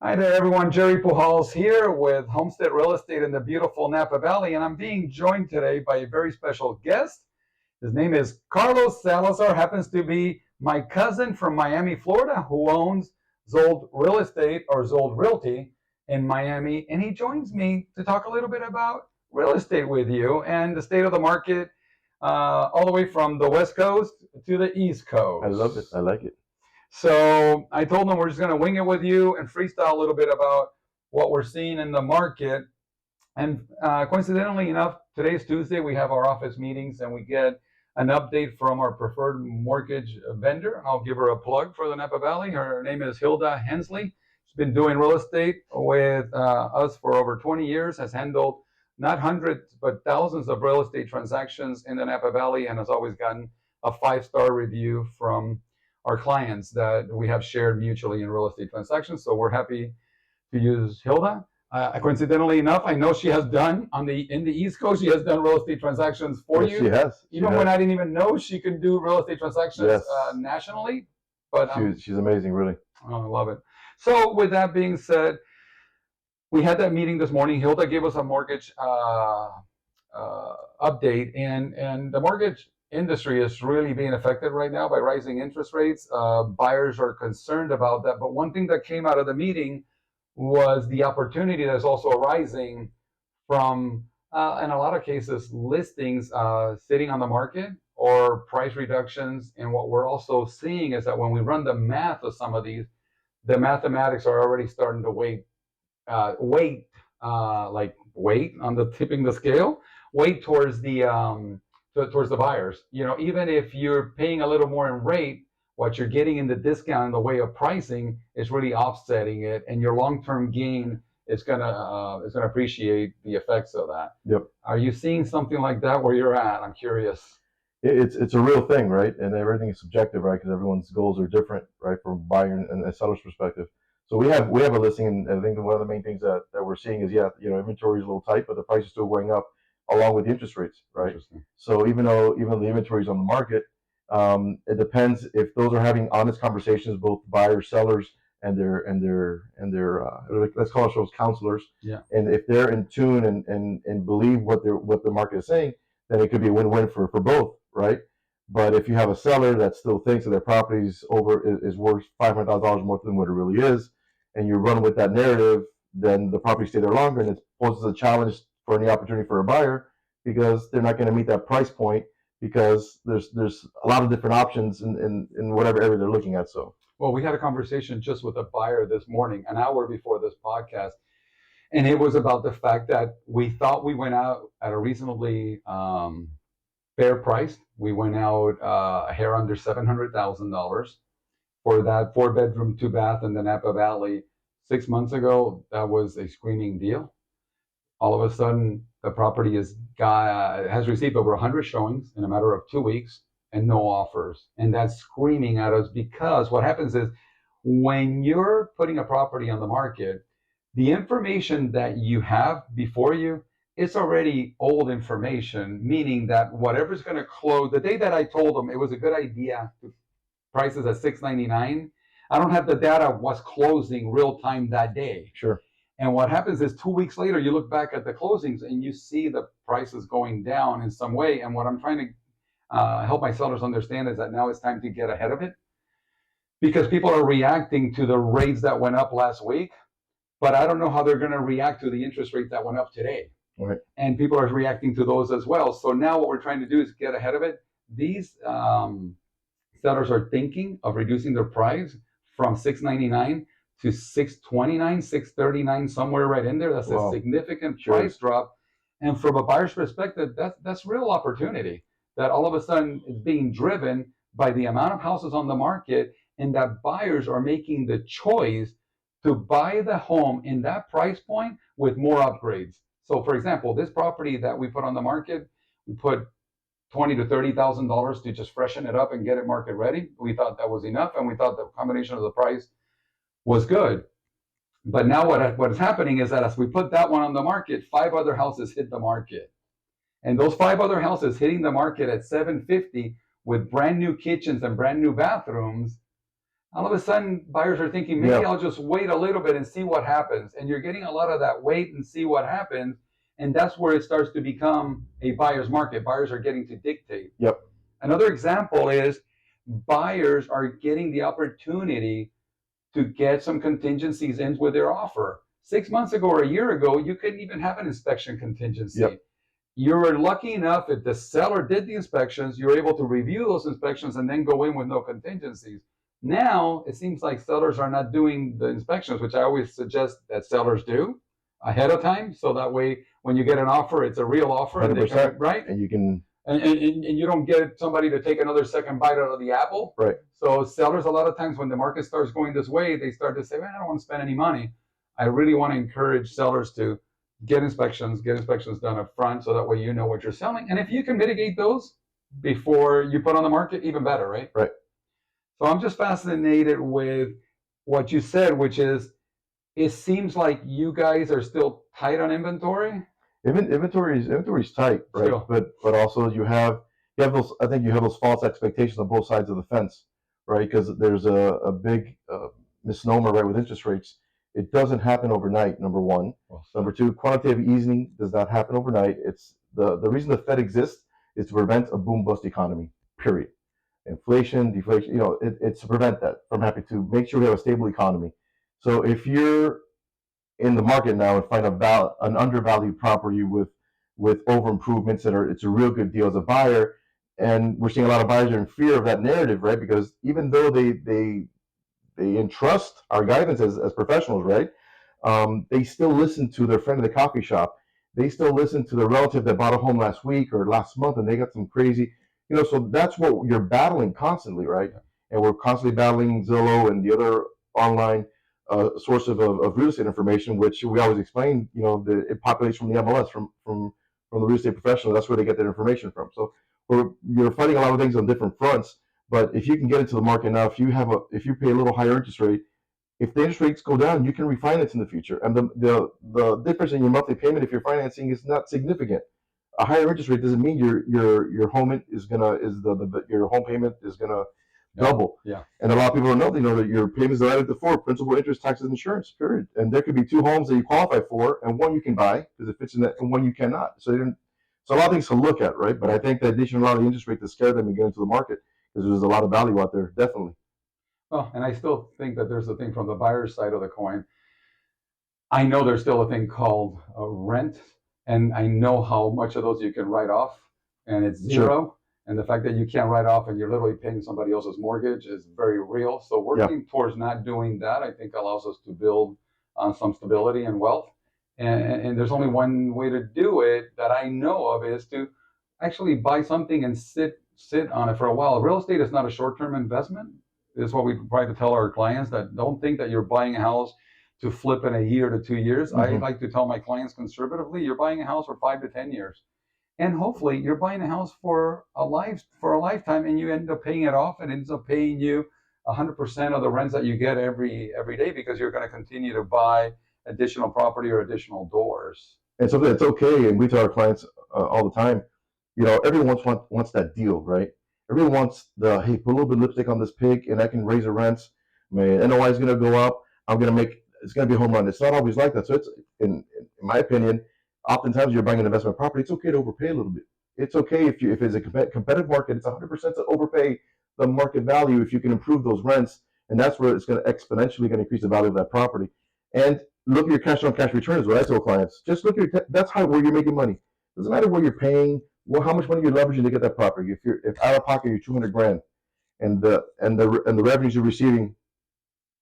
Hi there, everyone. Jerry Pujals here with Homestead Real Estate in the beautiful Napa Valley, and I'm being joined today by a very special guest. His name is Carlos Salazar, happens to be my cousin from Miami, Florida, who owns Zold Real Estate or Zold Realty in Miami, and he joins me to talk a little bit about real estate with you and the state of the market, all the way from the West Coast to the East Coast. I love it. I like it. So I told them we're just going to wing it with you and freestyle a little bit about what we're seeing in the market. And coincidentally enough, today's Tuesday. We have our office meetings and we get an update from our preferred mortgage vendor. I'll give her a plug for the Napa Valley. Her name is Hilda Hensley. She's been doing real estate with us for over 20 years, has handled not hundreds, but thousands of real estate transactions in the Napa Valley, and has always gotten a 5-star review from our clients that we have shared mutually in real estate transactions. So we're happy to use Hilda. Coincidentally enough, I know she has done in the East Coast. She has done real estate transactions for you. She has. Even when I didn't even know she could do real estate transactions nationally. But she's amazing, really. Oh, I love it. So with that being said, we had that meeting this morning. Hilda gave us a mortgage update, and the mortgage industry is really being affected right now by rising interest rates. Buyers are concerned about that. But one thing that came out of the meeting was the opportunity that's also arising from, in a lot of cases, listings sitting on the market or price reductions. And what we're also seeing is that when we run the math of some of these, the mathematics are already starting to weight on the tipping the scale, weight towards the buyers. Even if you're paying a little more in rate, what you're getting in the discount in the way of pricing is really offsetting it, and your long-term gain is gonna appreciate the effects of that. Yep. Are you seeing something like that where you're at? I'm curious. It's a real thing, right? And everything is subjective, right? Because everyone's goals are different, right? From buyer and a seller's perspective. So we have a listing, and I think one of the main things that we're seeing is inventory is a little tight, but the price is still going up along with the interest rates, right? So even though the inventory is on the market, it depends if those are having honest conversations, both buyers, sellers, and their let's call ourselves counselors. Yeah. And if they're in tune and believe what the market is saying, then it could be a win-win for both, right? But if you have a seller that still thinks that their property is worth $500,000 more than what it really is, and you run with that narrative, then the property stay there longer, and it poses a challenge for any opportunity for a buyer, because they're not going to meet that price point, because there's a lot of different options in whatever area they're looking at. So, well, we had a conversation just with a buyer this morning, an hour before this podcast, and it was about the fact that we thought we went out at a reasonably fair price. We went out a hair under $700,000 for that 4-bedroom, 2-bath in the Napa Valley. 6 months ago, that was a screaming deal. All of a sudden, the property has received over 100 showings in a matter of 2 weeks and no offers. And that's screaming at us, because what happens is, when you're putting a property on the market, the information that you have before you, it's already old information, meaning that whatever's going to close, the day that I told them it was a good idea to prices at $699, I don't have the data of what's closing real time that day. Sure. And what happens is 2 weeks later, you look back at the closings and you see the prices going down in some way. And what I'm trying to help my sellers understand is that now it's time to get ahead of it, because people are reacting to the rates that went up last week, but I don't know how they're going to react to the interest rates that went up today. Right. And people are reacting to those as well. So now what we're trying to do is get ahead of it. These sellers are thinking of reducing their price from $699 to $629, $639, somewhere right in there. That's a significant price drop. And from a buyer's perspective, that's real opportunity, that all of a sudden is being driven by the amount of houses on the market, and that buyers are making the choice to buy the home in that price point with more upgrades. So for example, this property that we put on the market, we put $20,000 to $30,000 to just freshen it up and get it market ready. We thought that was enough, and we thought the combination of the price was good. But now what is happening is that as we put that one on the market, 5 other houses hit the market. And those 5 other houses hitting the market at $750 with brand new kitchens and brand new bathrooms, all of a sudden buyers are thinking, maybe Yeah. I'll just wait a little bit and see what happens. And you're getting a lot of that wait and see what happens. And that's where it starts to become a buyer's market. Buyers are getting to dictate. Yep. Another example is buyers are getting the opportunity to get some contingencies in with their offer. 6 months ago or a year ago, you couldn't even have an inspection contingency. Yep. You were lucky enough if the seller did the inspections, you were able to review those inspections and then go in with no contingencies. Now, it seems like sellers are not doing the inspections, which I always suggest that sellers do ahead of time. So that way, when you get an offer, it's a real offer. And 100%. right? And you can. And you don't get somebody to take another second bite out of the apple. Right. So sellers, a lot of times when the market starts going this way, they start to say, well, I don't want to spend any money. I really want to encourage sellers to get inspections done up front so that way you know what you're selling. And if you can mitigate those before you put on the market, even better, right? Right. So I'm just fascinated with what you said, which is it seems like you guys are still tight on inventory. Inventory is tight, right? Sure. But also you have those, I think you have those false expectations on both sides of the fence, right? Because there's a big misnomer, right, with interest rates. It doesn't happen overnight, number one. Number two, quantitative easing does not happen overnight. It's the reason the Fed exists is to prevent a boom bust economy, period. Inflation, deflation, it's to prevent that from happening, to make sure we have a stable economy. So if you're in the market now and find an undervalued property with over improvements it's a real good deal as a buyer, and we're seeing a lot of buyers are in fear of that narrative, right? Because even though they entrust our guidance as professionals, right? They still listen to their friend at the coffee shop. They still listen to the relative that bought a home last week or last month and they got some crazy, so that's what you're battling constantly, right? And we're constantly battling Zillow and the other online source of real estate information, which we always explain, it populates from the MLS, from the real estate professional. That's where they get their information from. So you're fighting a lot of things on different fronts. But if you can get into the market now, if you pay a little higher interest rate, if the interest rates go down, you can refinance in the future. And the difference in your monthly payment, if you're financing, is not significant. A higher interest rate doesn't mean your home your home payment is gonna double. Yeah. And a lot of people don't know, that your payments are divided into four: principal, interest, taxes, and insurance, period. And there could be two homes that you qualify for, and one you can buy because it fits in that, and one you cannot. So a lot of things to look at, right? But I think the additional amount of interest rate to scare them and get into the market, because there's a lot of value out there, definitely. Well, and I still think that there's a thing from the buyer's side of the coin. I know there's still a thing called rent, and I know how much of those you can write off, and it's zero. Sure. And the fact that you can't write off and you're literally paying somebody else's mortgage is very real. So working towards not doing that, I think, allows us to build some stability and wealth. And there's only one way to do it that I know of, is to actually buy something and sit on it for a while. Real estate is not a short-term investment. This is what we try to tell our clients, that don't think that you're buying a house to flip in a year to 2 years. Mm-hmm. I like to tell my clients conservatively, you're buying a house for 5 to 10 years. And hopefully you're buying a house for a lifetime, and you end up paying it off, and it ends up paying you 100% of the rents that you get every day, because you're going to continue to buy additional property or additional doors. And so it's okay, and we tell our clients all the time, everyone wants that deal, right? Everyone wants hey, put a little bit of lipstick on this pig and I can raise the rents. My NOI is going to go up. It's going to be a home run. It's not always like that. So it's, in my opinion, oftentimes you're buying an investment property, it's okay to overpay a little bit. It's okay if it's a competitive market, it's 100% to overpay the market value if you can improve those rents, and that's where it's going to exponentially increase the value of that property. And look at your cash on cash returns. What I tell clients, just look at that's where you're making money. Doesn't matter where you're paying, how much money you're leveraging to get that property. If out of pocket you're $200,000, and the revenues you're receiving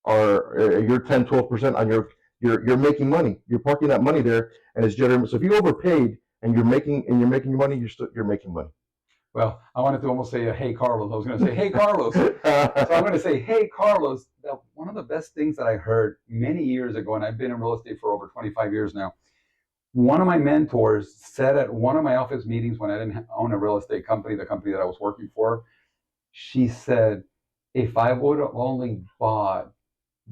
are you're 10-12% on you're making money. You're parking that money there, and it's generating. So if you overpaid and you're making your money, you're making money. Well, I wanted to almost say, hey, Carlos. I was going to say, hey, Carlos. So I'm going to say, hey, Carlos. One of the best things that I heard many years ago, and I've been in real estate for over 25 years now. One of my mentors said at one of my office meetings when I didn't own a real estate company, the company that I was working for, she said, if I would have only bought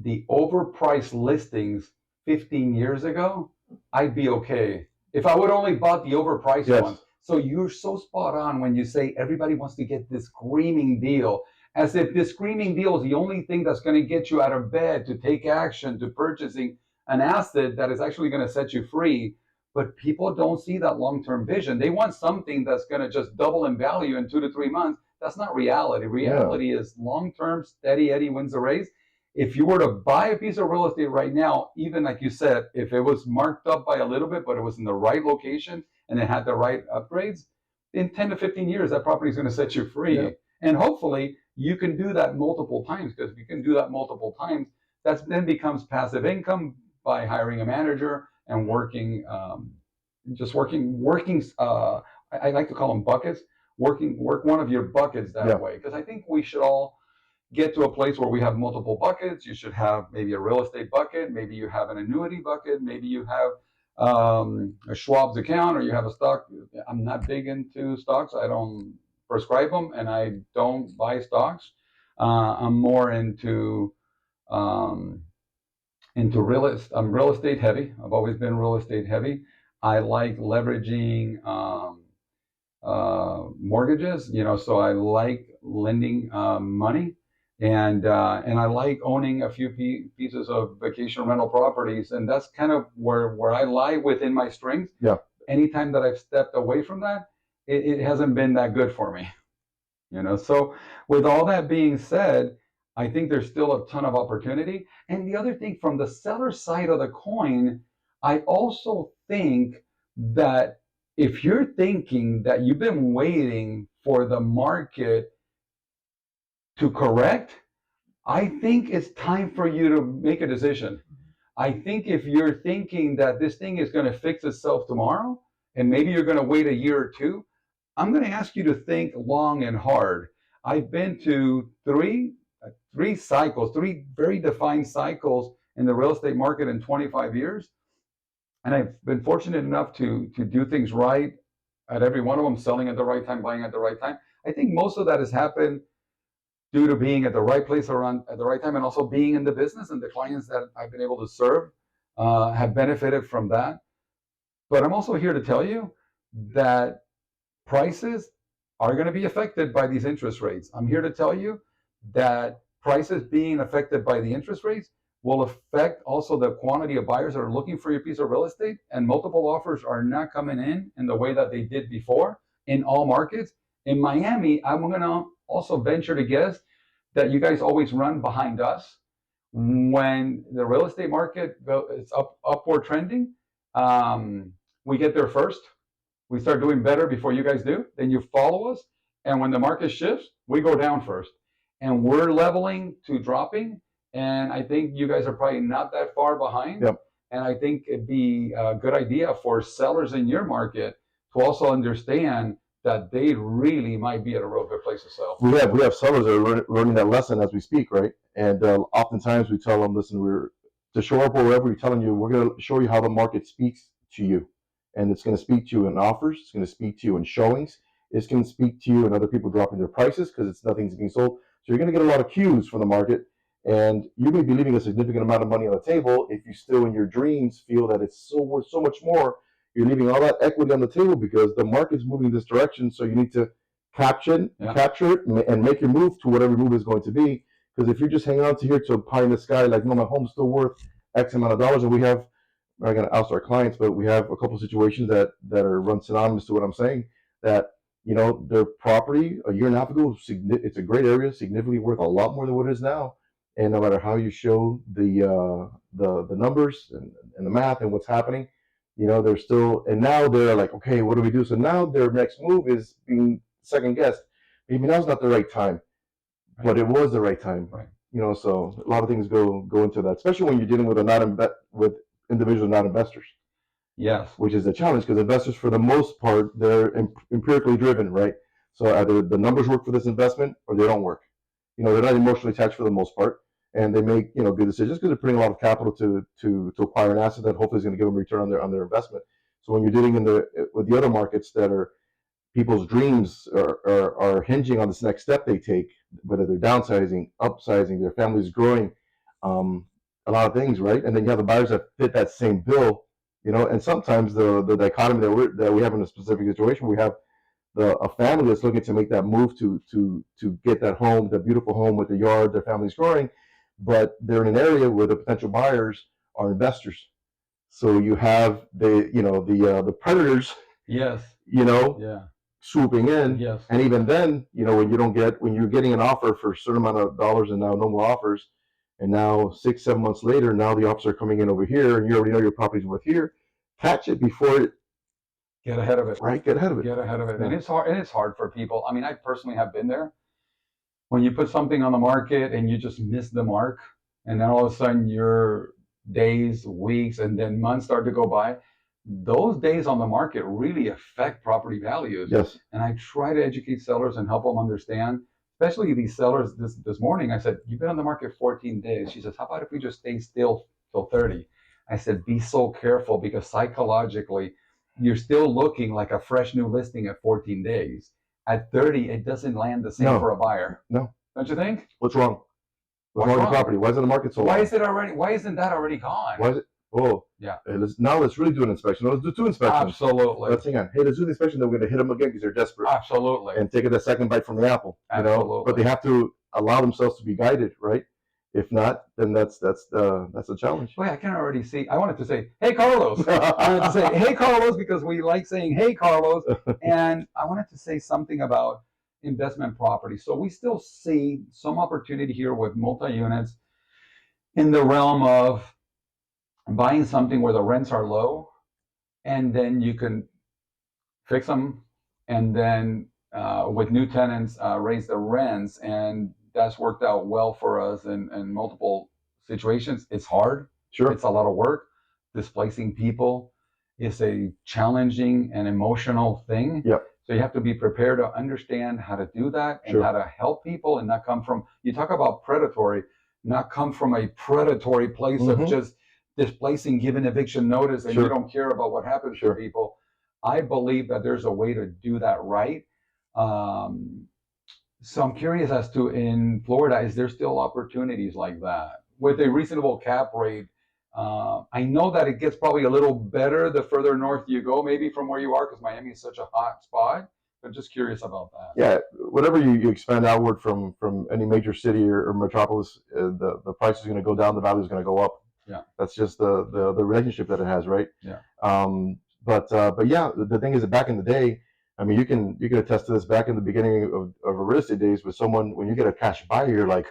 the overpriced listings 15 years ago, I'd be okay. If I would only bought the overpriced ones. So you're so spot on when you say everybody wants to get this screaming deal, as if this screaming deal is the only thing that's going to get you out of bed to take action to purchasing an asset that is actually going to set you free. But people don't see that long-term vision. They want something that's going to just double in value in 2 to 3 months. That's not reality. Reality is long-term, steady Eddie wins the race. If you were to buy a piece of real estate right now, even like you said, if it was marked up by a little bit, but it was in the right location and it had the right upgrades, in 10 to 15 years, that property is going to set you free. Yeah. And hopefully you can do that multiple times, because if you can do that multiple times, that then becomes passive income by hiring a manager and working, I like to call them buckets, work one of your buckets that way. Because I think we should all get to a place where we have multiple buckets. You should have maybe a real estate bucket, maybe you have an annuity bucket, maybe you have a Schwab's account, or you have a stock. I'm not big into stocks. I don't prescribe them, and I don't buy stocks. I'm more into real estate heavy. I've always been real estate heavy. I like leveraging mortgages, so I like lending money. And I like owning a few pieces of vacation rental properties, and that's kind of where I lie within my strengths. Yeah. Anytime that I've stepped away from that, it hasn't been that good for me. So with all that being said, I think there's still a ton of opportunity. And the other thing, from the seller side of the coin, I also think that if you're thinking that you've been waiting for the market to correct, I think it's time for you to make a decision. I think if you're thinking that this thing is going to fix itself tomorrow, and maybe you're going to wait a year or two, I'm going to ask you to think long and hard. I've been to three cycles, three very defined cycles in the real estate market in 25 years. And I've been fortunate enough to do things right at every one of them, selling at the right time, buying at the right time. I think most of that has happened due to being at the right place around at the right time, and also being in the business, and the clients that I've been able to serve have benefited from that. But I'm also here to tell you that prices are going to be affected by these interest rates. I'm here to tell you that prices being affected by the interest rates will affect also the quantity of buyers that are looking for your piece of real estate, and multiple offers are not coming in the way that they did before in all markets. In Miami, I'm going to also venture to guess that you guys always run behind us. When the real estate market is upward trending, we get there first. We start doing better before you guys do. Then you follow us. And when the market shifts, we go down first. And we're leveling to dropping. And I think you guys are probably not that far behind. Yep. And I think it'd be a good idea for sellers in your market to also understand that they really might be at a real good place to sell. We have sellers that are learning that lesson as we speak, right? And oftentimes we tell them, listen, we're to show up or wherever, we're telling you, we're going to show you how the market speaks to you. And it's going to speak to you in offers. It's going to speak to you in showings. It's going to speak to you in other people dropping their prices because nothing's being sold. So you're going to get a lot of cues from the market. And you may be leaving a significant amount of money on the table if you still in your dreams feel that it's so worth so much more. You're leaving all that equity on the table because the market's moving this direction. So you need to capture it and make your move to whatever move is going to be. Because if you're just hanging on to here to a pie in the sky, like, no, my home's still worth X amount of dollars, and we have, I'm not going to oust our clients, but we have a couple of situations that are run synonymous to what I'm saying, that, their property a year and a half ago, it's a great area, significantly worth a lot more than what it is now. And no matter how you show the numbers and the math and what's happening, they're still, and now they're like, okay, what do we do? So now their next move is being second guessed. Maybe now's not the right time, but it was the right time. Right. So a lot of things go into that, especially when you're dealing with with individuals, not investors. Yes. Which is a challenge, because investors, for the most part, they're empirically driven, right? So either the numbers work for this investment or they don't work. They're not emotionally attached for the most part, and they make good decisions because they're putting a lot of capital to acquire an asset that hopefully is going to give them a return on their investment. So when you're dealing with the other markets that are people's dreams are hinging on this next step they take, whether they're downsizing, upsizing, their family's growing, a lot of things, right? And then you have the buyers that fit that same bill, and sometimes the dichotomy that we have in a specific situation, we have a family that's looking to make that move to get that home, the beautiful home with the yard their family's growing, but they're in an area where the potential buyers are investors. So you have the predators, Yes. Yeah. swooping in, Yes. and even then, when you're getting an offer for a certain amount of dollars and now no more offers, and now 6-7 months later, now the offers are coming in over here, and you already know your property's worth here. Catch it before it. Get ahead of it. Right. Get ahead of it. Get ahead of it. Yeah. And it's hard. And it's hard for people. I mean, I personally have been there. When you put something on the market and you just miss the mark, and then all of a sudden your days, weeks, and then months start to go by, those days on the market really affect property values. Yes. And I try to educate sellers and help them understand, especially these sellers. This morning, I said, you've been on the market 14 days. She says, how about if we just stay still till 30? I said, be so careful, because psychologically, you're still looking like a fresh new listing at 14 days. At 30, it doesn't land the same for a buyer. No. Don't you think? What's wrong? What's wrong with the property? Why isn't the market so long? Why isn't that already gone? Why is it? Oh, yeah. Let's really do an inspection. Let's do 2 inspections. Absolutely. Let's hang on. Hey, let's do the inspection. Then we're going to hit them again because they're desperate. Absolutely. And take it a second bite from the apple. Absolutely. But they have to allow themselves to be guided, right? If not, then that's a challenge. Boy, I can already see. I wanted to say, hey, Carlos. I wanted to say, hey, Carlos, because we like saying, hey, Carlos. And I wanted to say something about investment property. So we still see some opportunity here with multi-units in the realm of buying something where the rents are low, and then you can fix them, and then with new tenants raise the rents, and that's worked out well for us in multiple situations. It's hard. Sure. It's a lot of work. Displacing people is a challenging and emotional thing. Yep. So you have to be prepared to understand how to do that and how to help people, and not come from, you talk about predatory, not come from a predatory place of just displacing, giving eviction notice, and you don't care about what happens to people. I believe that there's a way to do that right. So I'm curious as to, in Florida, is there still opportunities like that with a reasonable cap rate? I know that it gets probably a little better the further north you go, maybe from where you are, because Miami is such a hot spot. But just curious about that. Yeah, whatever you expand outward from any major city or metropolis, the price is going to go down, the value is going to go up. Yeah, that's just the relationship that it has, right? Yeah. But yeah, the thing is that back in the day, I mean, you can attest to this. Back in the beginning of real estate days, with someone, when you get a cash buyer, you're like,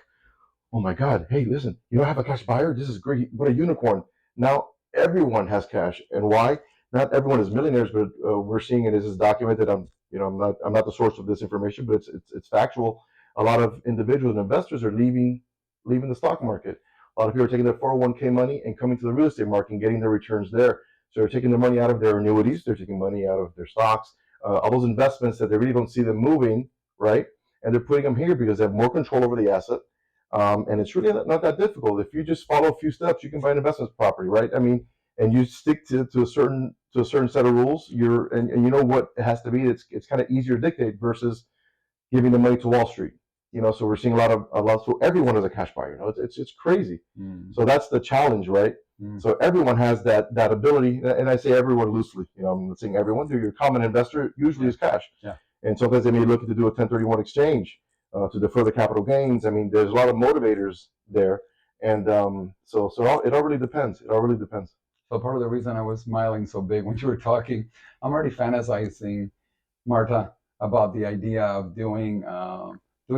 oh my God, hey, listen, you don't have a cash buyer? This is great. What a unicorn. Now everyone has cash. And why? Not everyone is millionaires, but we're seeing it. This is documented. I'm not the source of this information, but it's factual. A lot of individuals and investors are leaving the stock market. A lot of people are taking their 401k money and coming to the real estate market and getting their returns there. So they're taking the money out of their annuities. They're taking money out of their stocks, all those investments that they really don't see them moving, right? And they're putting them here because they have more control over the asset. And it's really not that difficult. If you just follow a few steps, you can buy an investment property, right? I mean, and you stick to a certain set of rules. And you know what it has to be. It's kind of easier to dictate versus giving the money to Wall Street. So we're seeing a lot. So everyone is a cash buyer. It's crazy. So that's the challenge, right? So everyone has that ability, and I say everyone loosely. I'm not saying everyone. Your common investor usually is cash. Yeah. And sometimes they may look to do a 1031 exchange to defer the capital gains. I mean, there's a lot of motivators there, and so it all really depends. It all really depends. So part of the reason I was smiling so big when you were talking, I'm already fantasizing, Marta, about the idea of doing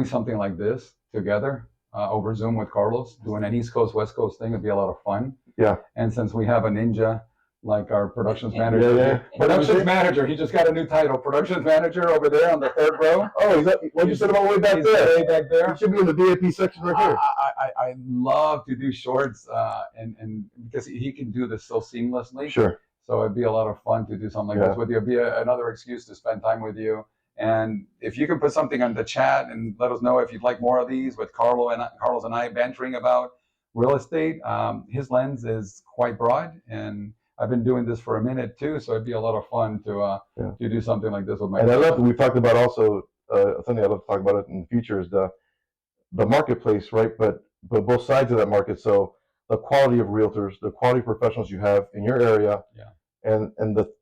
something like this together over Zoom with Carlos, doing an East Coast, West Coast thing. It'd be a lot of fun. Yeah. And since we have a ninja like our productions manager, productions manager, he just got a new title, productions manager over there on the third row. Oh, is that what you said about way back there? Way back there. He should be in the VIP section right here. I love to do shorts, and because he can do this so seamlessly. Sure. So it'd be a lot of fun to do something like this with you. It'd be another excuse to spend time with you. And if you can put something on the chat and let us know if you'd like more of these with Carlos and I bantering about real estate. His lens is quite broad, and I've been doing this for a minute too, so it'd be a lot of fun to do something like this with my. And I love. We've talked about also something I love to talk about it in the future is the marketplace, right? But both sides of that market. So the quality of realtors, the quality of professionals you have in your area, and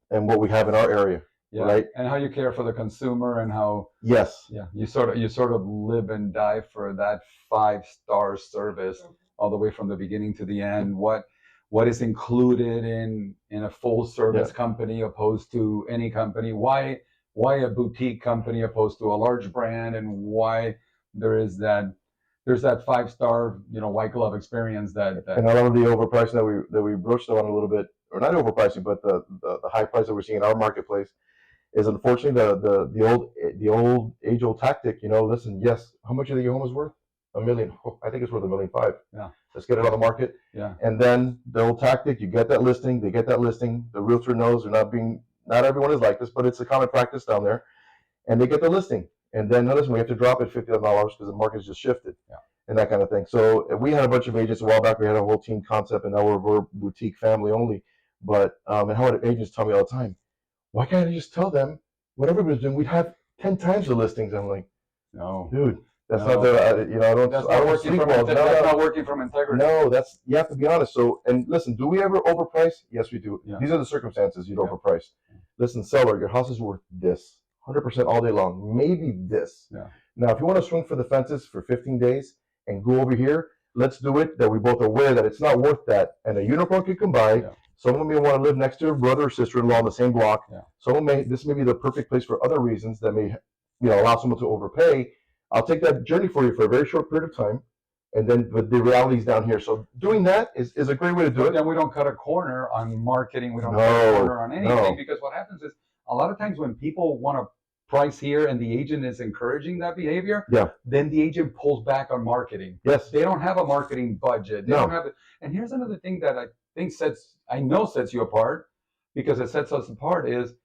what we have in our area. right? And how you care for the consumer and how Yes. you sort of live and die for that 5-star service all the way from the beginning to the end. What is included in a full service company opposed to any company? Why a boutique company opposed to a large brand, and why there's that 5-star, white glove experience that And a lot of the overpricing that we broached on a little bit, or not overpricing, but the high price that we're seeing in our marketplace is unfortunately the old age old tactic. Listen, yes, how much do you think your home is worth? $1 million. Oh, I think it's worth $1.5 million. Yeah. Let's get it on the market. Yeah. And then the old tactic, you get that listing, they get that listing. The realtor knows not everyone is like this, but it's a common practice down there. And they get the listing. And then listen, we have to drop it $50,000 because the market's just shifted. Yeah. And that kind of thing. So we had a bunch of agents a while back. We had a whole team concept, and now we're boutique family only. But and how agents tell me all the time, why can't I just tell them what everybody's doing? We'd have 10 times the listings. I'm like, no, dude, that's not the That's not working from integrity. No, you have to be honest. So, and listen, do we ever overprice? Yes, we do. Yeah. These are the circumstances you'd overprice. Listen, seller, your house is worth this, 100% all day long, maybe this. Yeah. Now, if you want to swing for the fences for 15 days and go over here, let's do it. That we both are aware that it's not worth that, and a unicorn could come by. Yeah. Someone may want to live next to a brother or sister-in-law in the same block. Yeah. This may be the perfect place for other reasons that may, allow someone to overpay. I'll take that journey for you for a very short period of time, and then the reality is down here. So doing that is a great way to do it. Then we don't cut a corner on marketing. We don't cut a corner on anything, because what happens is a lot of times when people want to price here and the agent is encouraging that behavior, then the agent pulls back on marketing. Yes. They don't have a marketing budget. They don't have it. And here's another thing that I think sets you apart, because it sets us apart, is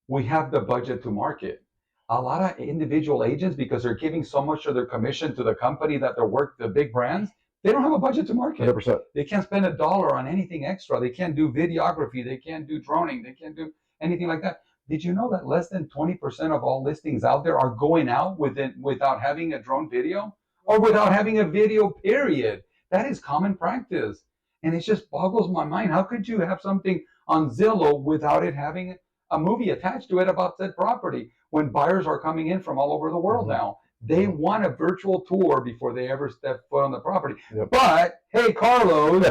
we have the budget to market. A lot of individual agents, because they're giving so much of their commission to the company that they work, the big brands, they don't have a budget to market. 100%. They can't spend $1 on anything extra. They can't do videography. They can't do droning. They can't do anything like that. Did you know that less than 20% of all listings out there are going out without having a drone video, or without having a video, period? That is common practice. And it just boggles my mind. How could you have something on Zillow without it having a movie attached to it about said property, when buyers are coming in from all over the world now? They want a virtual tour before they ever step foot on the property. Yep. But hey, Carlos,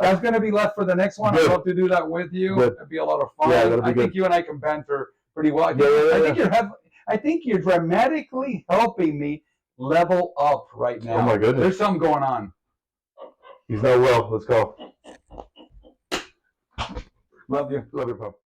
that's going to be left for the next one. I'd love to do that with you. It'd be a lot of fun. Yeah, I think you and I can banter pretty well. I think you're dramatically helping me level up right now. Oh my goodness, there's something going on. He's not well. Let's go. Love you, pal.